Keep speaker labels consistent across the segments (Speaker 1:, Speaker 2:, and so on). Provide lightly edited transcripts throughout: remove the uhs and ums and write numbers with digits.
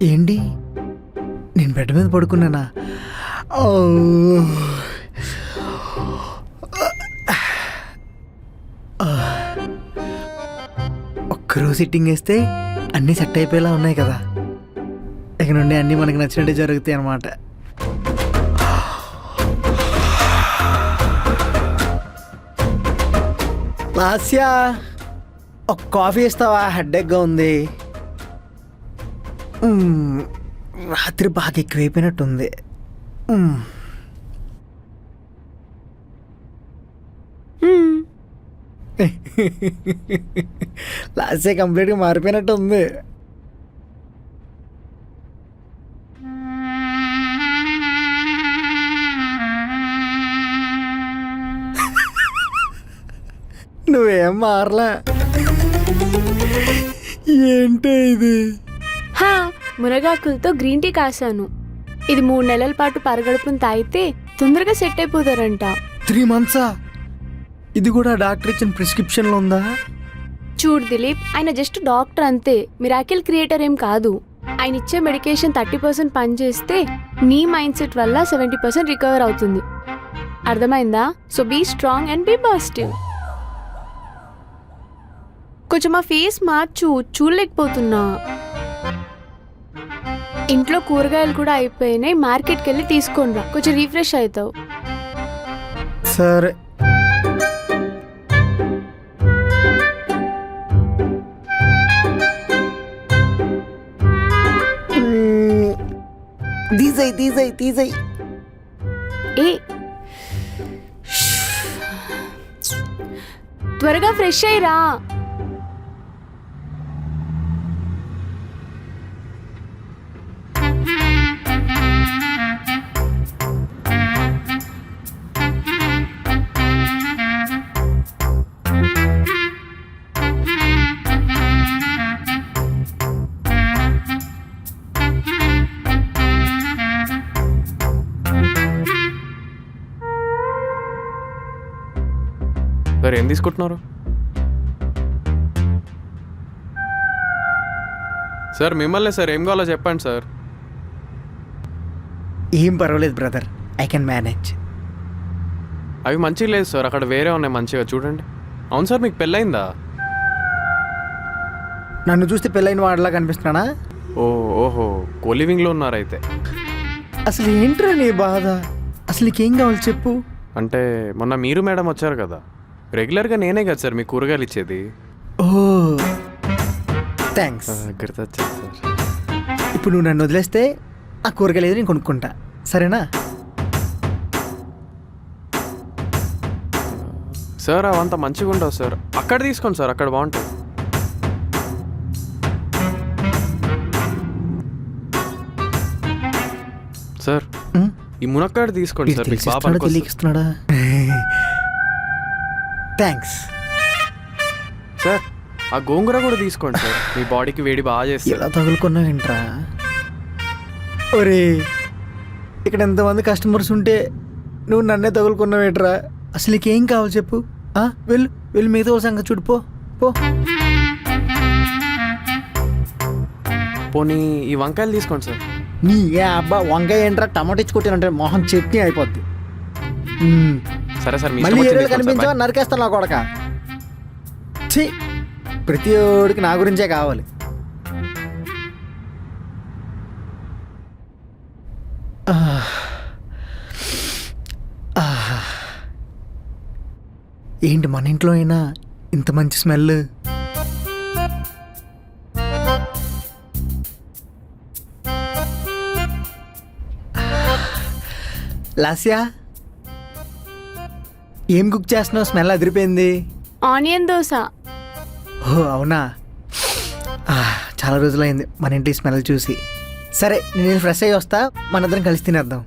Speaker 1: ఏంటి నేను బెడ్ మీద పడుకున్నానా? ఒక్కరోజు సిట్టింగ్ వేస్తే అన్నీ సెట్ అయిపోయేలా ఉన్నాయి కదా. ఇక నుండి అన్నీ మనకి నచ్చినట్టే జరుగుతాయి అన్నమాట. లాస్యా ఒక కాఫీ ఇస్తావా? హెడ్ఏక్గా ఉంది. రాత్రి బాగా ఎక్కువైపోయినట్టుంది. లాస్యా కంప్లీట్గా మారిపోయినట్టు ఉంది. నువ్వేం మారలా. ఏంటో ఇది?
Speaker 2: మునగాకులతో గ్రీన్ టీ కాశాను. ఇది 3 నెలల పాటు పరగడుపుని తాగితే తొందరగా సెట్ అయిపోతారంట.
Speaker 1: 3 months? ఇది కూడా డాక్టర్ ఇచ్చిన ప్రిస్క్రిప్షన్లో ఉందా?
Speaker 2: చూడు దిలీప్, ఆయన జస్ట్ డాక్టర్ అంతే, మిరాకిల్ క్రియేటర్ ఏం కాదు. ఆయన ఇచ్చే మెడికేషన్ 30% పనిచేస్తే నీ మైండ్ సెట్ వల్ల 70% రికవర్ అవుతుంది. అర్థమైందా? So be strong and be positive. కొంచెం ఆ ఫేస్ మార్చు, చూడలేకపోతున్నా. ఇంట్లో కూరగాయలు కూడా అయిపోయినాయి, మార్కెట్కి వెళ్ళి తీసుకొని రా, కొంచెం రీఫ్రెష్ అవుతావు.
Speaker 1: సరే. తీసై
Speaker 2: ఏ త్వరగా ఫ్రెష్ అయ్యిరా.
Speaker 3: సార్ ఏం తీసుకుంటున్నారు? సార్ మిమ్మల్ని సార్ ఏం కావాలో చెప్పండి సార్.
Speaker 1: ఏం పర్వాలేదు బ్రదర్, ఐ కెన్ మేనేజ్.
Speaker 3: అవి మంచిగా లేదు సార్, అక్కడ వేరే ఉన్నాయి మంచిగా చూడండి. అవును సార్, మీకు పెళ్ళయిందా?
Speaker 1: నన్ను చూస్తే పెళ్ళైన వాడిలా కనిపిస్తున్నానా?
Speaker 3: ఓహో, కోలివింగ్లో ఉన్నారైతే.
Speaker 1: అసలు ఏంట్రా నీ బాధ? అసలు నీకేం కావాలి చెప్పు.
Speaker 3: అంటే మొన్న మీరు మేడం వచ్చారు కదా, రెగ్యులర్గా నేనే కదా సార్ మీకు కూరగాయలు ఇచ్చేది.
Speaker 1: ఓ థ్యాంక్స్.
Speaker 3: గుర్తొచ్చారు సార్.
Speaker 1: ఇప్పుడు నువ్వు నన్ను వదిలేస్తే ఆ కూరగాయలు ఏదో నేను కొనుక్కుంటా, సరేనా?
Speaker 3: సార్ అవంతా మంచిగా ఉండవు సార్, అక్కడ తీసుకోండి సార్, అక్కడ బాగుంటుంది. సార్ ఈ మునక్కాడ తీసుకోండి సార్, మీకు బాగా
Speaker 1: తెలియకిస్తున్నాడా? Thanks
Speaker 3: sir. ఆ గోంగూర కూడా తీసుకోండి సార్, మీ బాడీకి వేడి బాగా చేస్తుంది.
Speaker 1: ఎలా తగులుకున్నావేంట్రా? ఒరే, ఇక్కడ ఎంతమంది కస్టమర్స్ ఉంటే నువ్వు నన్నే తగులుకున్నావేంట్రా? అసలు నీకేం కావాలి చెప్పు. వెళ్ళు వెళ్ళు, మిగతా వాళ్ళ సంగతి చూడు. పో.
Speaker 3: పోనీ ఈ వంకాయలు తీసుకోండి సార్.
Speaker 1: నీ అబ్బా వంకాయ ఏంట్రా? టమాటో ఇచ్చి కొట్టానంటే మొహం చట్నీ అయిపోద్ది.
Speaker 3: సరే సార్,
Speaker 1: మళ్ళీ ఏరియా కనిపించావా నరికేస్తాను నా కొడక. ఛీ, ప్రతి ఒడికి నా గురించే కావాలి. ఏంటి మన ఇంట్లో అయినా ఇంత మంచి స్మెల్? లాస్యా, ఏం కుక్ చేస్తున్నావు? స్మెల్ అదిరిపోయింది.
Speaker 2: ఆనియన్ దోశ.
Speaker 1: ఓ అవునా, చాలా రోజులైంది మన ఇంటి స్మెల్ చూసి. సరే, నేను ఫ్రెష్ అయ్యి వస్తా, మనిద్దరం కలిసి తినేద్దాం.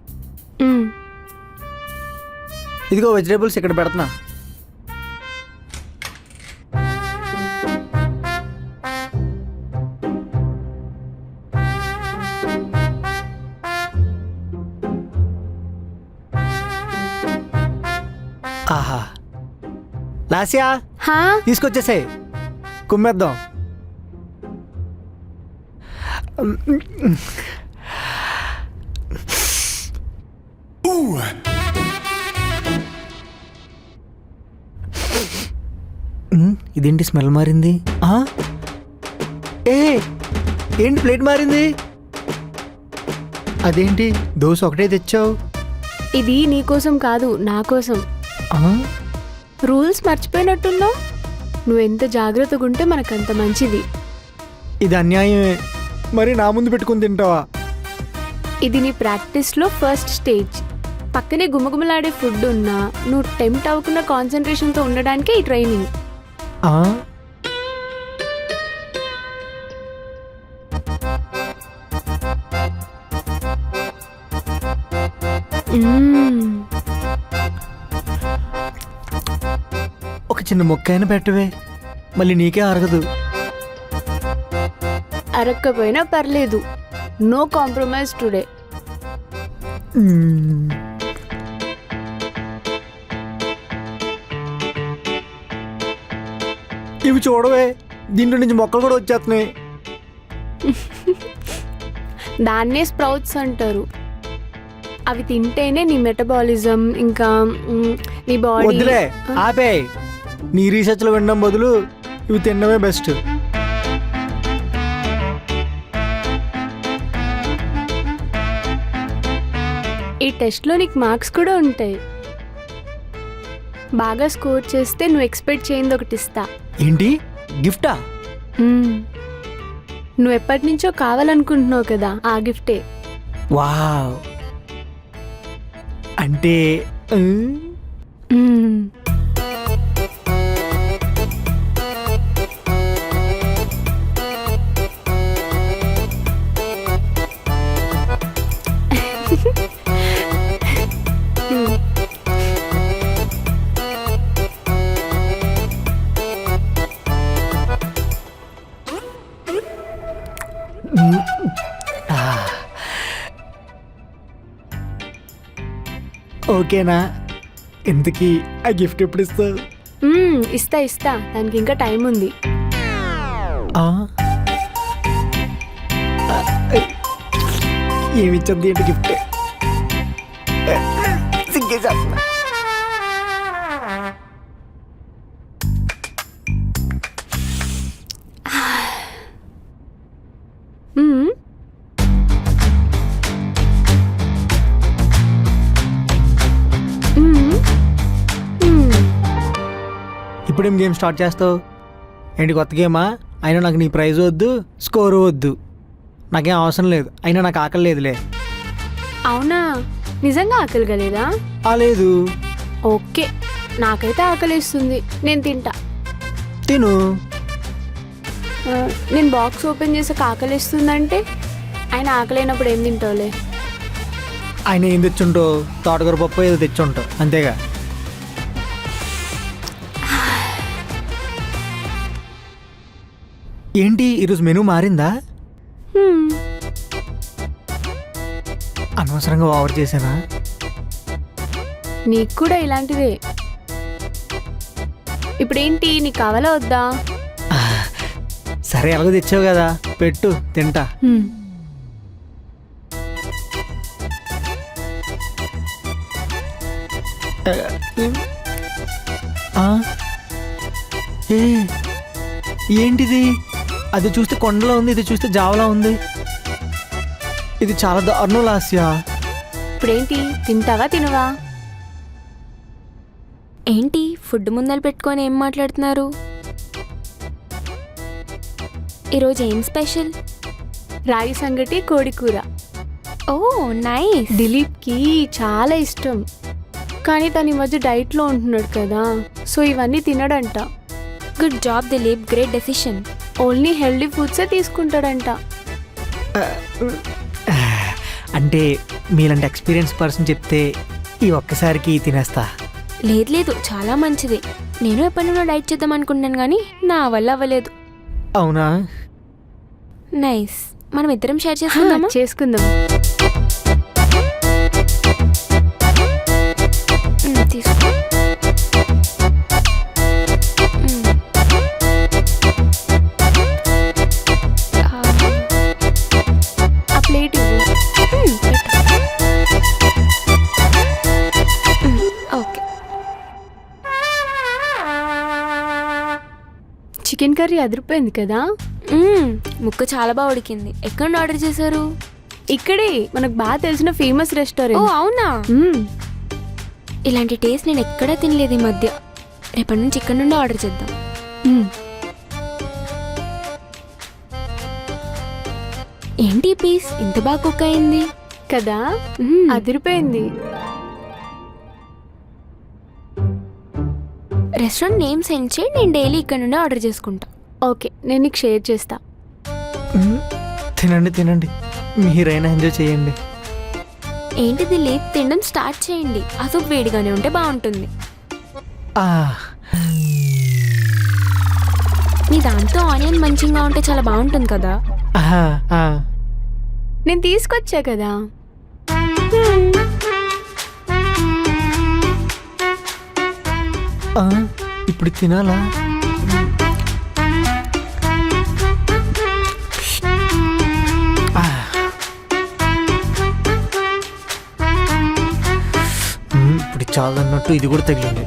Speaker 1: ఇదిగో వెజిటేబుల్స్ ఇక్కడ పెడుతున్నా. ఆహా, లాస్యా తీసుకొచ్చేసాయి, కుమ్మేద్దాం. ఇదేంటి స్మెల్ మారింది? ఏ ఏంటి ప్లేట్ మారింది? అదేంటి దోశ ఒకటే తెచ్చావు?
Speaker 2: ఇది నీకోసం కాదు, నా కోసం. రూల్స్ మర్చిపోయినట్టున్నావు. నువ్వు ఎంత జాగ్రత్తగా ఉంటే మనకంత మంచిది.
Speaker 1: ఇది అన్యాయమే. మరి నా ముందు పెట్టుకుని తింటావా?
Speaker 2: ఇది నీ ప్రాక్టీస్లో ఫస్ట్ స్టేజ్. పక్కనే గుమగుమలాడే ఫుడ్ ఉన్నా నువ్వు టెంప్ట్ అవ్వకుండా కాన్సన్ట్రేషన్తో ఉండడానికే ఈ ట్రైనింగ్.
Speaker 1: ఒక చిన్న ముక్క అయినా పెట్టవే, మళ్ళీ నీకే అరగదు.
Speaker 2: అరక్కపోయినా పర్లేదు, నో కాంప్రమైజ్ టుడే.
Speaker 1: ఇవి చూడవే, దీంట్లో నుంచి మొక్కలు కూడా వచ్చేస్తున్నాయి.
Speaker 2: దాన్నే స్ప్రౌట్స్ అంటారు. అవి తింటేనే నీ మెటబాలిజం ఇంకా నీ బాడీ.
Speaker 1: వద్దులే, ఆపే. నీ రీసెర్చ్లో వినడం బదులు ఇవి తినడమే బెస్ట్.
Speaker 2: ఈ టెస్ట్లో నీకు మార్క్స్ కూడా ఉంటాయి. బాగా స్కోర్ చేస్తే నువ్వు ఎక్స్పెక్ట్ చేయింది ఒకటి ఇస్తా.
Speaker 1: ఏంటి, గిఫ్టా?
Speaker 2: నువ్వు ఎప్పటి నుంచో కావాలనుకుంటున్నావు కదా, ఆ గిఫ్టే.
Speaker 1: వావ్, అంటే ఓకేనా? ఇంతకీ ఆ గిఫ్ట్ ఎప్పుడు ఇస్తావు?
Speaker 2: ఇస్తా ఇస్తా, దానికి ఇంకా టైం ఉంది.
Speaker 1: ఏమిచ్చింది ఏంటి గిఫ్ట్? సిగ్గేసేస్తున్నా. ఇప్పుడేం గేమ్ స్టార్ట్ చేస్తావు? ఏంటి కొత్త గేమా? అయినా నాకు నీ ప్రైజ్ వద్దు, స్కోరు వద్దు, నాకేం అవసరం లేదు. అయినా నాకు ఆకలి లేదులే.
Speaker 2: అవునా, నిజంగా ఆకలిగా లేదా?
Speaker 1: లేదు.
Speaker 2: ఓకే, నాకైతే ఆకలిస్తుంది, నేను తింటా.
Speaker 1: తిను.
Speaker 2: నేను బాక్స్ ఓపెన్ చేసాక ఆకలిస్తుందంటే ఆయన ఆకలేనప్పుడు ఏం తింటావులే.
Speaker 1: ఆయన ఏం తెచ్చుంటావు? తోటకూర పప్పు ఏదో తెచ్చుంటావు, అంతేగా. ఏంటి ఈరోజు మెనూ మారిందా? అనవసరంగా ఓవర్ చేశానా?
Speaker 2: నీకు కూడా ఇలాంటిదే. ఇప్పుడేంటి, నీకు కావాలా వద్దా?
Speaker 1: సరే, ఎలాగో తెచ్చావు కదా, పెట్టు, తింటా. ఏంటిది? అది చూస్తే కొండలా ఉంది, ఇది చూస్తే జావలా ఉంది. ఇది చాలా దారుణం లాస్య.
Speaker 2: ఇప్పుడేంటి, తింటావా తినవా?
Speaker 4: ఏంటి ఫుడ్ ముందలు పెట్టుకొని ఏం మాట్లాడుతున్నారు? ఈరోజు ఏం స్పెషల్?
Speaker 2: రాగి సంగటి, కోడి కూర.
Speaker 4: ఓ నైస్.
Speaker 2: దిలీప్కి చాలా ఇష్టం, కానీ తను ఈ మధ్య డైట్లో ఉంటున్నాడు కదా, సో ఇవన్నీ తినడంట.
Speaker 4: Good job Dileep, great decision.
Speaker 2: Only healthy ఫుడ్సే తీసుకుంటాడంట.
Speaker 1: అంటే మీలాంటి ఎక్స్పీరియన్స్ పర్సన్ చెప్తే ఈ ఒక్కసారికి తినేస్తా.
Speaker 4: లేదు లేదు, చాలా మంచిది. నేను ఎప్పటి నుండో డైట్ చేద్దాం అనుకుంటున్నాను కానీ నా వల్ల అవ్వలేదు.
Speaker 1: అవునా?
Speaker 4: నైస్. మనం ఇద్దరం షేర్ చేసుకుందామా?
Speaker 2: చేసుకుందాం.
Speaker 4: తీసుకో.
Speaker 2: కర్రీ అదిరిపోయింది కదా.
Speaker 4: ముక్క చాలా బాగా ఉడికింది. ఎక్కడ ఆర్డర్ చేశారు?
Speaker 2: ఇక్కడే మనకు బాగా తెలిసిన ఫేమస్
Speaker 4: ఓ
Speaker 2: రెస్టారెంట్.
Speaker 4: అవునా? ఇలాంటి టేస్ట్ నేను ఎక్కడా తినలేదు ఈ మధ్య. రేపటి నుంచి ఇక్కడ నుండి ఆర్డర్ చేద్దాం. ఏంటి ఈ పీస్ ఇంత బాగా కుక్ అయింది
Speaker 2: కదా, అదిరిపోయింది.
Speaker 4: రెస్టారెంట్ నేమ్ సెండ్ చేయి, నేను డైలీ ఇక్కడ నుండి ఆర్డర్ చేసుకుంటా.
Speaker 2: ఓకే, నేను నీకు షేర్ చేస్తా.
Speaker 1: తినండి తినండి, మీరైనా ఎంజాయ్ చేయండి.
Speaker 4: ఏంటిది లేపు తినడం స్టార్ట్ చేయండి. ఆ సూప్ వేడిగానే ఉంటే బాగుంటుంది.
Speaker 1: ఆ,
Speaker 4: మీ దాంతో ఆనియన్ మంచిగా ఉంటే చాలా బాగుంటుంది కదా.
Speaker 1: ఆహా, ఆ.
Speaker 2: నేను తీసుకొచ్చా కదా.
Speaker 1: ఆ, ఇప్పుడు తినాలా? ఆ. ఇప్పుడు చాలా అన్నట్టు ఇది కూడా తగిలింది.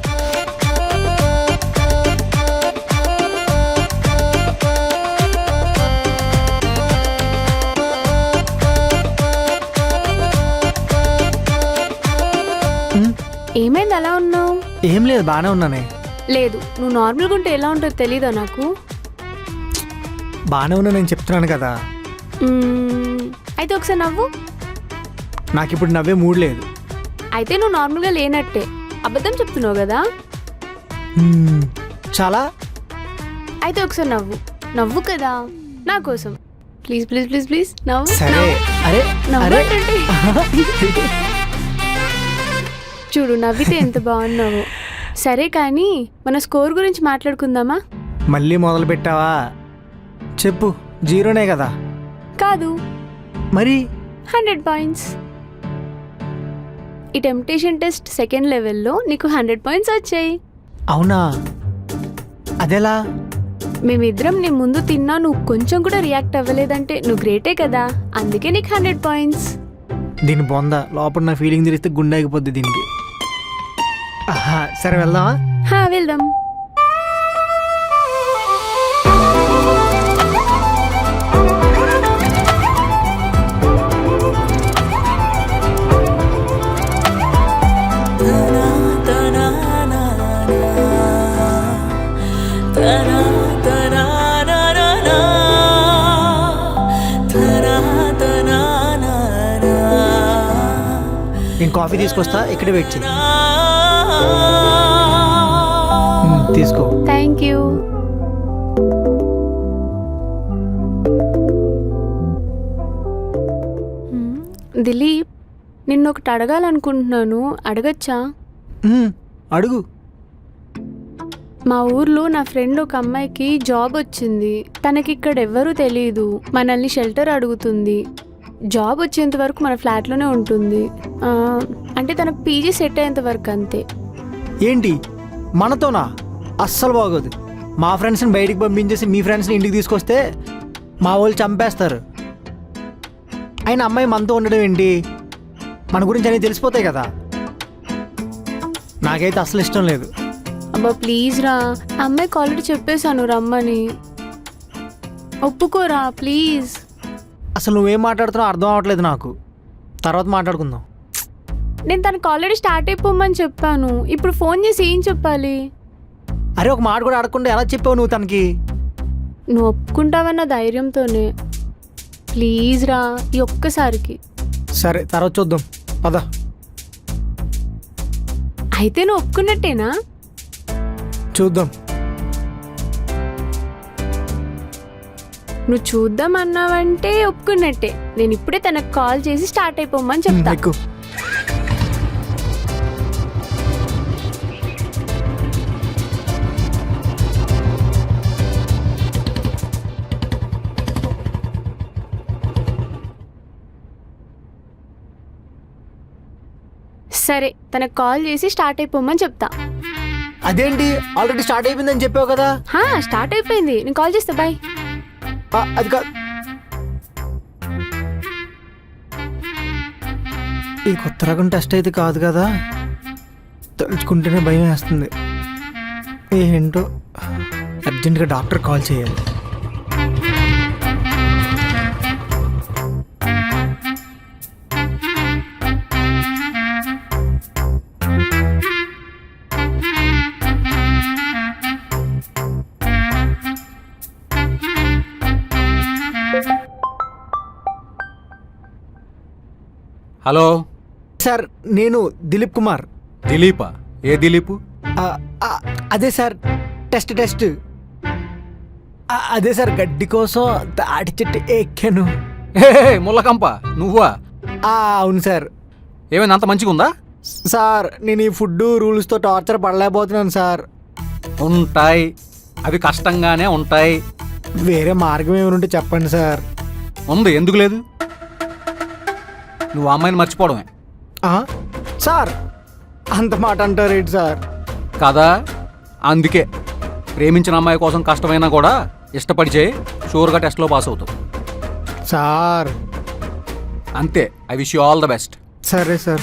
Speaker 2: ఏమైంది అలా ఉన్నావు?
Speaker 1: ఏం లేదు, బాగానే ఉన్నానే.
Speaker 2: లేదు, నువ్వు నార్మల్గా ఉంటే ఎలా ఉంటుందో తెలీదా నాకు?
Speaker 1: బాగానే ఉన్నా, నేను చెప్తున్నాను కదా.
Speaker 2: అయితే ఒకసారి నవ్వు.
Speaker 1: నాకు ఇప్పుడు నవ్వే మూడ్ లేదు.
Speaker 2: అయితే నువ్వు నార్మల్గా లేనట్టే. అబద్ధం చెప్తున్నావు కదా.
Speaker 1: చాలా.
Speaker 2: అయితే ఒకసారి నవ్వు. నవ్వు కదా, నా కోసం. ప్లీజ్ ప్లీజ్ ప్లీజ్ ప్లీజ్ నవ్వు.
Speaker 1: సరే. అరే
Speaker 2: నవ్వు
Speaker 1: అరే
Speaker 2: అంటే. చూడు, నవ్వితే ఎంత బాగున్నావు. సరే కానీ మన స్కోర్ గురించి మాట్లాడుకుందామా?
Speaker 1: మళ్ళీ మొదలు పెట్టావా? చెప్పు. 0నే కదా?
Speaker 2: కాదు,
Speaker 1: మరి
Speaker 2: 100 పాయింట్స్. ఈ టెంప్టేషన్ టెస్ట్ సెకండ్ లెవెల్లో నీకు 100 పాయింట్స్ వచ్చాయి.
Speaker 1: అవునా? అదెలా?
Speaker 2: మేమిద్దరం నీ ముందు తిన్నా, నువ్వు కొంచెం కూడా రియాక్ట్ అవ్వలేదంటే నువ్వు గ్రేటే కదా. అందుకే నీకు 100 పాయింట్స్.
Speaker 1: దీని బొంద లోపల నా ఫీలింగ్ తెలిస్తే గుండె ఆగిపోద్ది దీనికి. ఆహా, సరే వెళ్దామా?
Speaker 2: వెళ్దాం.
Speaker 1: నేను కాఫీ తీసుకొస్తా, ఇక్కడ వెయిట్ చేయి. తీసుకో.
Speaker 2: Thank you. దిలీప్, నిన్నొకటి అడగాలనుకుంటున్నాను, అడగచ్చా?
Speaker 1: అడుగు.
Speaker 2: మా ఊర్లో నా ఫ్రెండ్ ఒక అమ్మాయికి జాబ్ వచ్చింది. తనకి ఇక్కడ ఎవ్వరూ తెలియదు. మనల్ని షెల్టర్ అడుగుతుంది. జాబ్ వచ్చేంత వరకు మన ఫ్లాట్లోనే ఉంటుంది. అంటే తనకు పీజీ సెట్ అయ్యేంత వరకు అంతే.
Speaker 1: ఏంటి మనతోనా? అస్సలు బాగోదు. మా ఫ్రెండ్స్ని బయటికి పంపించేసి మీ ఫ్రెండ్స్ని ఇంటికి తీసుకొస్తే మా వాళ్ళు చంపేస్తారు. అయినా అమ్మాయి మనతో ఉండడం ఏంటి? మన గురించి అన్నీ తెలిసిపోతాయి కదా. నాకైతే అసలు ఇష్టం లేదు.
Speaker 2: అబ్బా ప్లీజ్ రా, అమ్మాయికి ఆల్రెడీ చెప్పేశాను రమ్మని. ఒప్పుకోరా ప్లీజ్.
Speaker 1: అసలు నువ్వేం మాట్లాడుతున్నావు అర్థం అవ్వట్లేదు నాకు. తర్వాత మాట్లాడుకుందాం.
Speaker 2: నేను తనకు ఆల్రెడీ స్టార్ట్ అయిపోమని చెప్పాను. ఇప్పుడు ఫోన్ చేసి ఏం చెప్పాలి?
Speaker 1: అరే ఒక మాట కూడా అడగకుండా ఎలా చెప్పావు నువ్వు తనకి?
Speaker 2: నువ్వు ఒప్పుకుంటావన్న ధైర్యంతోనే. ప్లీజ్ రా, ఈ ఒక్కసారికి.
Speaker 1: సరే తర్వాత చూద్దాం, పద.
Speaker 2: అయితే నువ్వు ఒప్పుకున్నట్టేనా?
Speaker 1: చూద్దాం.
Speaker 2: నువ్వు చూద్దాం అన్నావంటే ఒప్పుకున్నట్టే. నేను ఇప్పుడే తనకు కాల్ చేసి స్టార్ట్ అయిపోమని చెప్తా.
Speaker 1: ఎక్కు.
Speaker 2: సరే, తనకు కాల్ చేసి స్టార్ట్ అయిపోమని చెప్తా.
Speaker 1: అదేంటి ఆల్రెడీ స్టార్ట్ అయిపోయిందని చెప్పావు కదా?
Speaker 2: స్టార్ట్ అయిపోయింది, నేను కాల్ చేస్తా. బాయ్.
Speaker 1: అది కాదు, ఈ కొత్త రకం టెస్ట్ అయితే కాదు కదా. తలుచుకుంటేనే భయం వేస్తుంది. ఏంటో అర్జెంటుగా డాక్టర్ కాల్ చేయాలి.
Speaker 5: హలో
Speaker 1: సార్ నేను దిలీప్ కుమార్.
Speaker 5: దిలీపా? ఏ దిలీపు?
Speaker 1: ఆ, ఆ, అదే సార్ టెస్ట్ అదే సార్ గడ్డి కోసం తాటి చెట్టు ఎక్కాను.
Speaker 5: ముల్లకంప నువ్వా?
Speaker 1: అవును సార్.
Speaker 5: ఏమైనా అంత మంచిగా ఉందా?
Speaker 1: సార్ నేను ఈ ఫుడ్ రూల్స్తో టార్చర్ పడలేకపోతున్నాను సార్.
Speaker 5: ఉంటాయి, అవి కష్టంగానే ఉంటాయి.
Speaker 1: వేరే మార్గం ఏమైనా ఉంటే చెప్పండి సార్.
Speaker 5: ఉంది, ఎందుకు లేదు? నువ్వు ఆ అమ్మాయిని మర్చిపోవడమే
Speaker 1: ఆ? సార్ అంత మాట అంటారేంటి సార్?
Speaker 5: కదా, అందుకే ప్రేమించిన అమ్మాయి కోసం కష్టమైనా కూడా ఇష్టపడి చేయి, షూర్గా టెస్ట్లో పాస్ అవుతావు.
Speaker 1: సార్
Speaker 5: అంతే. I wish you all the best.
Speaker 1: సరే సార్.